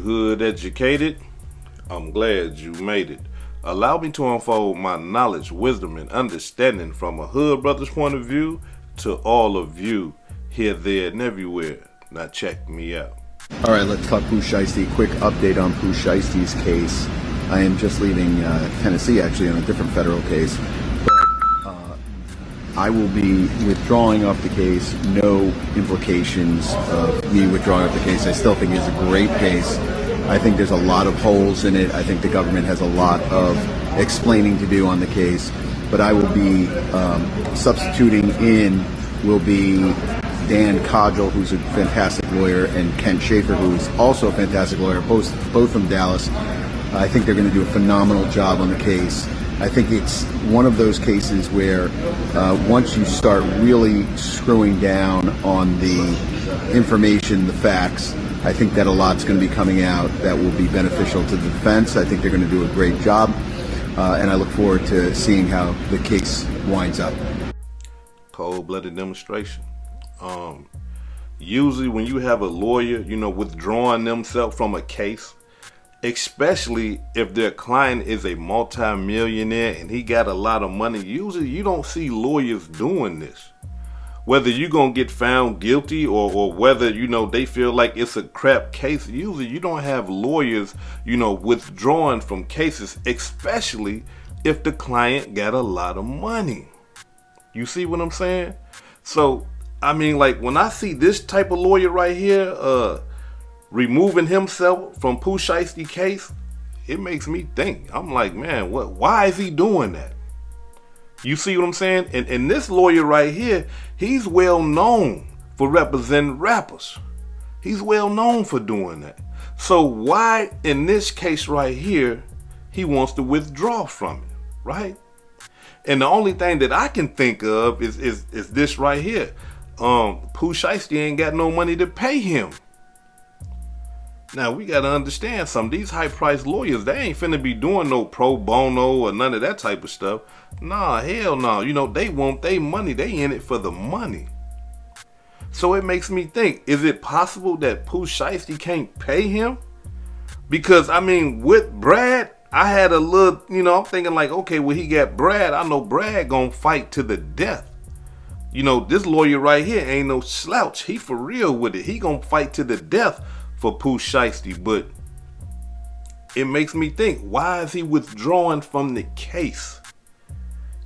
hood educated? I'm glad you made it. Allow me to unfold my knowledge, wisdom, and understanding from a hood brother's point of view to all of you here, there, and everywhere. Now check me out. All right, let's talk Pooh Shiesty. Quick update on Pooh Shiesty's case. I am just leaving Tennessee, actually, on a different federal case. But I will be withdrawing off the case. No implications of me withdrawing off the case. I still think it's a great case. I think there's a lot of holes in it. I think the government has a lot of explaining to do on the case. But I will be substituting in will be Dan Codgel, who's a fantastic lawyer, and Kent Schaefer, who's also a fantastic lawyer, both from Dallas. I think they're going to do a phenomenal job on the case. I think it's one of those cases where once you start really screwing down on the information, the facts, I think that a lot's going to be coming out that will be beneficial to the defense. I think they're going to do a great job, and I look forward to seeing how the case winds up. Cold-blooded demonstration. Usually when you have a lawyer, withdrawing themselves from a case, especially if their client is a multi-millionaire and he got a lot of money, usually you don't see lawyers doing this. Whether you're going to get found guilty or whether, they feel like it's a crap case, usually you don't have lawyers, withdrawing from cases, especially if the client got a lot of money. You see what I'm saying? So, when I see this type of lawyer right here, removing himself from Pooh Shiesty case, it makes me think. I'm like, man, why is he doing that? You see what I'm saying? And this lawyer right here, he's well known for representing rappers. He's well known for doing that. So why in this case right here, he wants to withdraw from it, right? And the only thing that I can think of is this right here. Pooh Shiesty ain't got no money to pay him. Now, we got to understand something. These high-priced lawyers, they ain't finna be doing no pro bono or none of that type of stuff. Nah, hell no. They want their money. They in it for the money. So it makes me think, is it possible that Pooh Shiesty can't pay him? Because, with Brad, I had a little, I'm thinking like, okay, well, he got Brad. I know Brad gonna fight to the death. This lawyer right here ain't no slouch. He for real with it. He gonna fight to the death for Pooh Shiesty, but it makes me think, why is he withdrawing from the case?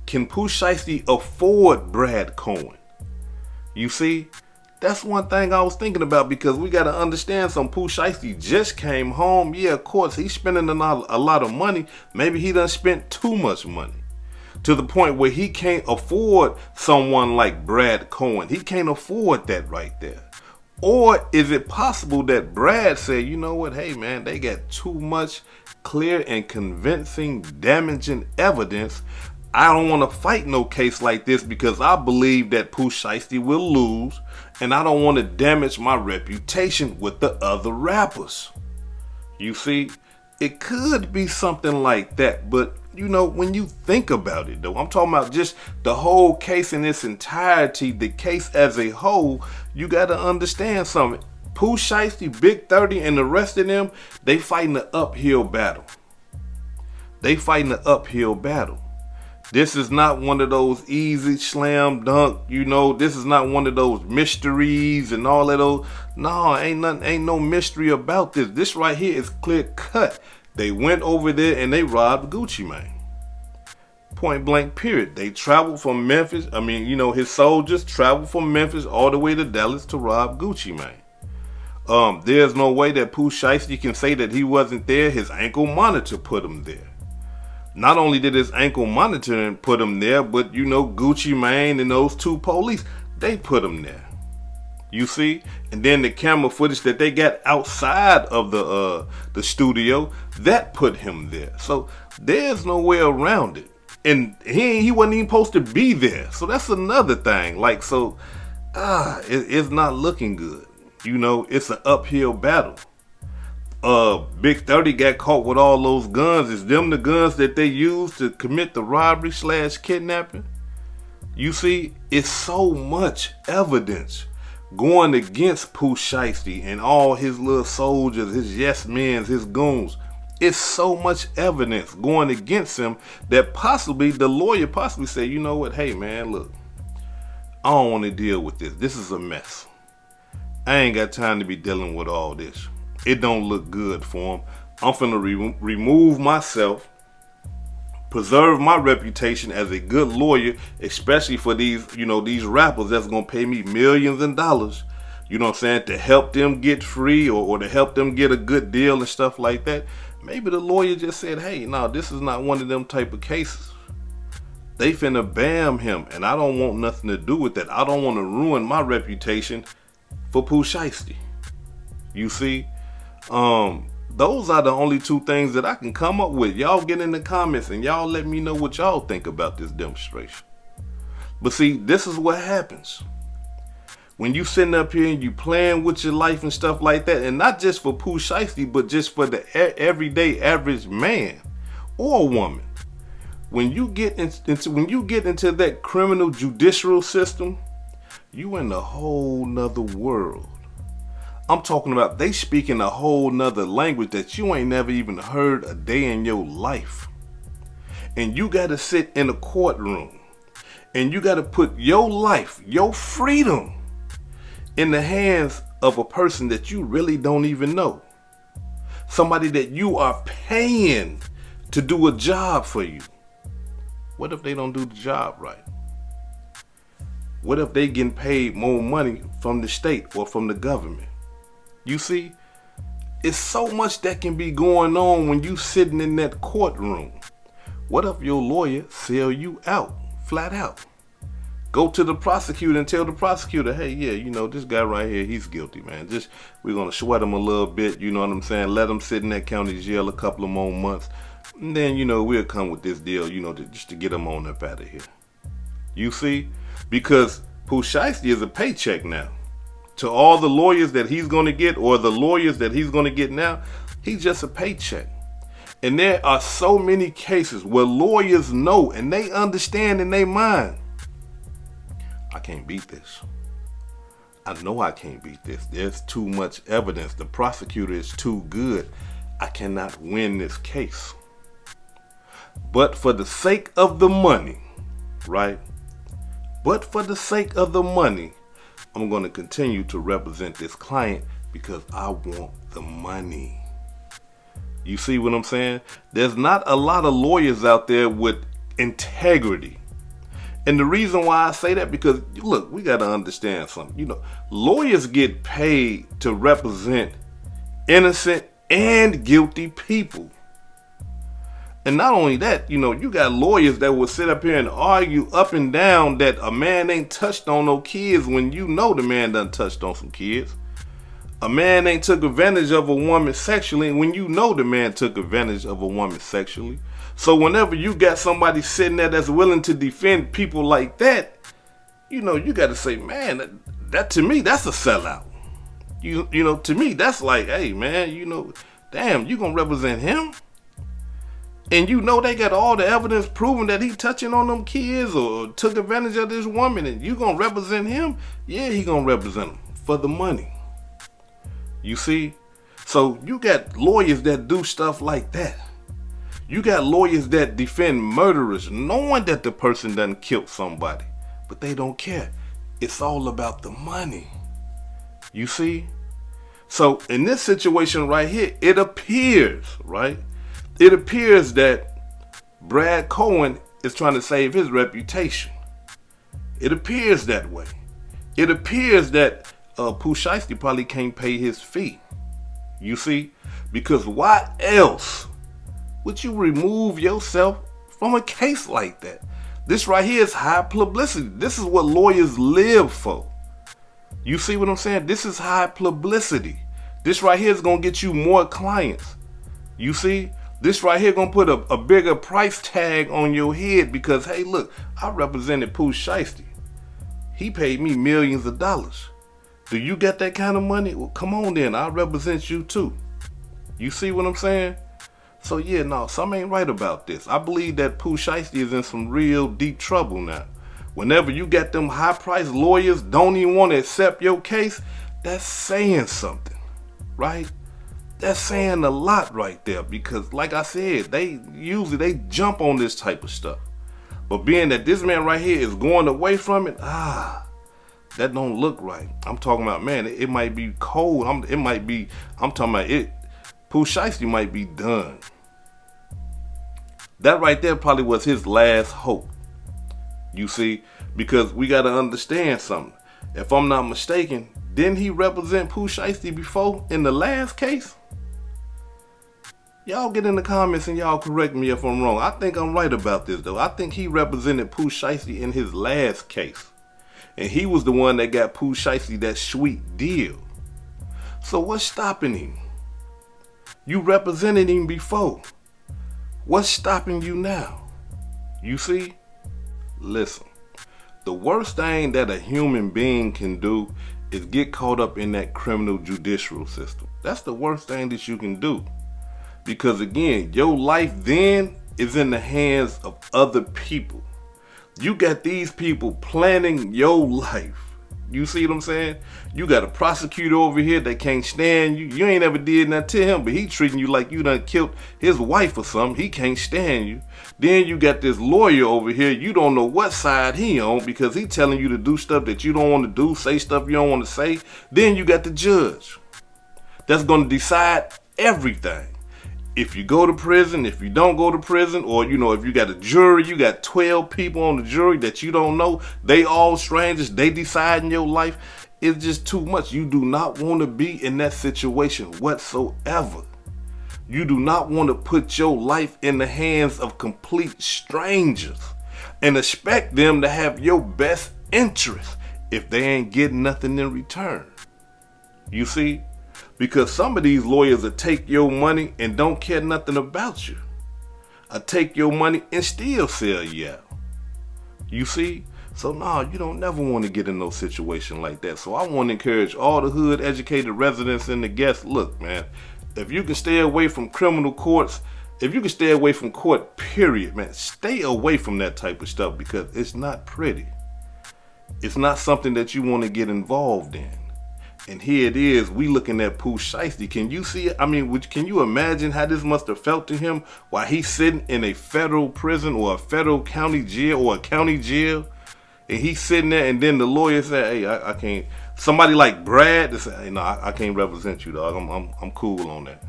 Can Pooh Shiesty afford Brad Cohen? You see, that's one thing I was thinking about, because we got to understand some. Pooh Shiesty just came home. Yeah, of course, he's spending a lot of money. Maybe he done spent too much money to the point where he can't afford someone like Brad Cohen. He can't afford that right there. Or is it possible that Brad said, you know what, hey man, they got too much clear and convincing damaging evidence. I don't want to fight no case like this because I believe that Pooh Shiesty will lose, and I don't want to damage my reputation with the other rappers. You see, it could be something like that, but when you think about it though, I'm talking about just the whole case in its entirety, the case as a whole, you got to understand something. Pooh Shiesty, Big 30, and the rest of them, they fighting an uphill battle. This is not one of those easy slam dunk, this is not one of those mysteries and all of those. No, ain't no mystery about this. This right here is clear cut. They went over there and they robbed Gucci Mane. Point blank period. They traveled from Memphis. His soldiers traveled from Memphis all the way to Dallas to rob Gucci Mane. There's no way that Pooh Shiesty can say that he wasn't there. His ankle monitor put him there. Not only did his ankle monitor put him there, but Gucci Mane and those two police, they put him there. You see? And then the camera footage that they got outside of the studio, that put him there. So there's no way around it. And he wasn't even supposed to be there. So that's another thing. It's not looking good. It's an uphill battle. Big 30 got caught with all those guns. Is them the guns that they used to commit the robbery / kidnapping? You see, it's so much evidence going against Pooh Shiesty and all his little soldiers, his yes men, his goons. It's so much evidence going against him that possibly the lawyer possibly say, you know what, hey man, look, I don't want to deal with this. This is a mess. I ain't got time to be dealing with all this. It don't look good for him. I'm finna remove myself, preserve my reputation as a good lawyer, especially for these, these rappers that's gonna pay me millions of dollars, to help them get free or to help them get a good deal and stuff like that. Maybe the lawyer just said, hey, no, this is not one of them type of cases. They finna bam him, and I don't want nothing to do with that. I don't want to ruin my reputation for Pooh Shiesty. You see? Those are the only two things that I can come up with. Y'all get in the comments and y'all let me know what y'all think about this demonstration. But see, this is what happens when you sitting up here and you playing with your life and stuff like that, and not just for Pooh Shiesty, but just for the everyday average man or woman. When you get into that criminal judicial system, you in a whole nother world. I'm talking about they speaking a whole nother language that you ain't never even heard a day in your life. And you got to sit in a courtroom and you got to put your life, your freedom in the hands of a person that you really don't even know. Somebody that you are paying to do a job for you. What if they don't do the job right? What if they getting paid more money from the state or from the government? You see, it's so much that can be going on when you sitting in that courtroom. What if your lawyer sell you out, flat out? Go to the prosecutor and tell the prosecutor, hey, yeah, this guy right here, he's guilty, man. We're going to sweat him a little bit, you know what I'm saying? Let him sit in that county jail a couple of more months. And then, we'll come with this deal, just to get him on up out of here. You see? Because Pooh Shiesty is a paycheck now. To all the lawyers that he's going to get, or the lawyers that he's going to get now, he's just a paycheck. And there are so many cases where lawyers know and they understand in their mind, I can't beat this. I know I can't beat this. There's too much evidence. The prosecutor is too good. I cannot win this case. But for the sake of the money, right? But for the sake of the money, I'm going to continue to represent this client because I want the money. You see what I'm saying? There's not a lot of lawyers out there with integrity. And the reason why I say that, because look, we got to understand something. Lawyers get paid to represent innocent and guilty people. And not only that, you got lawyers that will sit up here and argue up and down that a man ain't touched on no kids when the man done touched on some kids. A man ain't took advantage of a woman sexually when the man took advantage of a woman sexually. So whenever you got somebody sitting there that's willing to defend people like that, you got to say, man, that to me, that's a sellout. To me, that's like, hey, man, damn, you gonna represent him? And they got all the evidence proving that he touching on them kids or took advantage of this woman, and you gonna represent him? Yeah, he gonna represent him for the money. You see? So you got lawyers that do stuff like that. You got lawyers that defend murderers knowing that the person done killed somebody, but they don't care. It's all about the money. You see? So in this situation right here, it appears, right? It appears that Brad Cohen is trying to save his reputation. It appears that way. It appears that Pooh Shiesty probably can't pay his fee. You see? Because why else would you remove yourself from a case like that? This right here is high publicity. This is what lawyers live for. You see what I'm saying? This is high publicity. This right here is going to get you more clients. You see? This right here gonna put a bigger price tag on your head because, hey, look, I represented Pooh Shiesty. He paid me millions of dollars. Do you get that kind of money? Well, come on then, I represent you too. You see what I'm saying? So yeah, no, something ain't right about this. I believe that Pooh Shiesty is in some real deep trouble now. whenever you got them high-priced lawyers don't even want to accept your case, that's saying something, right? That's saying a lot right there, because like I said, they jump on this type of stuff. But being that this man right here is going away from it, that don't look right. I'm talking about, man, it might be cold. I'm talking about it. Pooh Shiesty might be done. That right there probably was his last hope. You see, because we got to understand something. If I'm not mistaken, didn't he represent Pooh Shiesty before in the last case? Y'all get in the comments and y'all correct me if I'm wrong. I think I'm right about this though. I think he represented Pooh Shiesty in his last case. And he was the one that got Pooh Shiesty that sweet deal. So what's stopping him? You represented him before. What's stopping you now? You see? Listen, the worst thing that a human being can do is get caught up in that criminal judicial system. That's the worst thing that you can do. Because again, your life then is in the hands of other people. You got these people planning your life. You see what I'm saying? You got a prosecutor over here that can't stand you. You ain't ever did nothing to him, but he treating you like you done killed his wife or something. He can't stand you. Then you got this lawyer over here. You don't know what side he on because he telling you to do stuff that you don't want to do, say stuff you don't want to say. Then you got the judge that's going to decide everything. If you go to prison, if you don't go to prison, or if you got a jury, you got 12 people on the jury that you don't know, they all strangers, they decide in your life, it's just too much. You do not want to be in that situation whatsoever. You do not want to put your life in the hands of complete strangers and expect them to have your best interest if they ain't getting nothing in return. You see? Because some of these lawyers will take your money and don't care nothing about you. I'll take your money and still sell you out. You see? So you don't never want to get in no situation like that. So I want to encourage all the hood educated residents and the guests. Look, man, if you can stay away from criminal courts, if you can stay away from court, period, man, stay away from that type of stuff because it's not pretty. It's not something that you want to get involved in. And here it is, we looking at Pooh Shiesty. Can you see it? I mean, can you imagine how this must have felt to him while he's sitting in a federal prison or a federal county jail or a county jail? And he's sitting there and then the lawyer said, hey, I can't. Somebody like Brad to say, hey, no, I can't represent you, dog. I'm cool on that.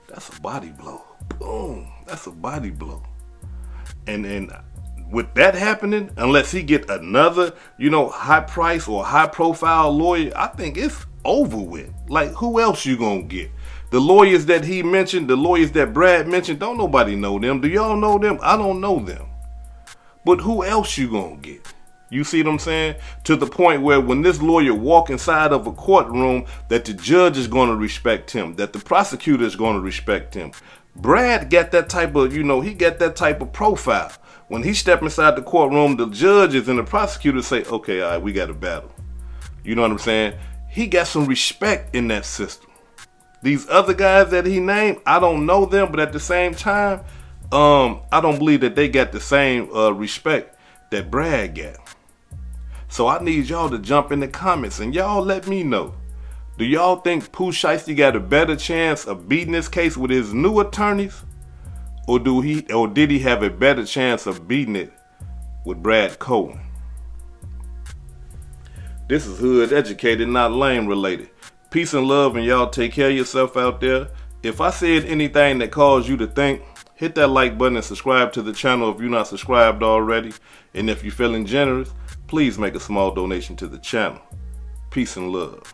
That's a body blow. Boom. That's a body blow. And with that happening, unless he get another, high price or high profile lawyer, I think it's over with. Like, who else you gonna get? The lawyers that he mentioned, the lawyers that Brad mentioned, don't nobody know them. Do y'all know them? I don't know them. But who else you gonna get? You see what I'm saying? To the point where when this lawyer walk inside of a courtroom, that the judge is gonna respect him, that the prosecutor is gonna respect him. Brad got that type of, he got that type of profile. When he step inside the courtroom, the judges and the prosecutors say, okay, all right, we got a battle. You know what I'm saying? He got some respect in that system. These other guys that he named, I don't know them, but at the same time, I don't believe that they got the same respect that Brad got. So I need y'all to jump in the comments and y'all let me know. Do y'all think Pooh Shiesty got a better chance of beating this case with his new attorneys? Or did he have a better chance of beating it with Brad Cohen? This is Hood Educated, not Lame Related. Peace and love, and y'all take care of yourself out there. If I said anything that caused you to think, hit that like button and subscribe to the channel if you're not subscribed already. And if you're feeling generous, please make a small donation to the channel. Peace and love.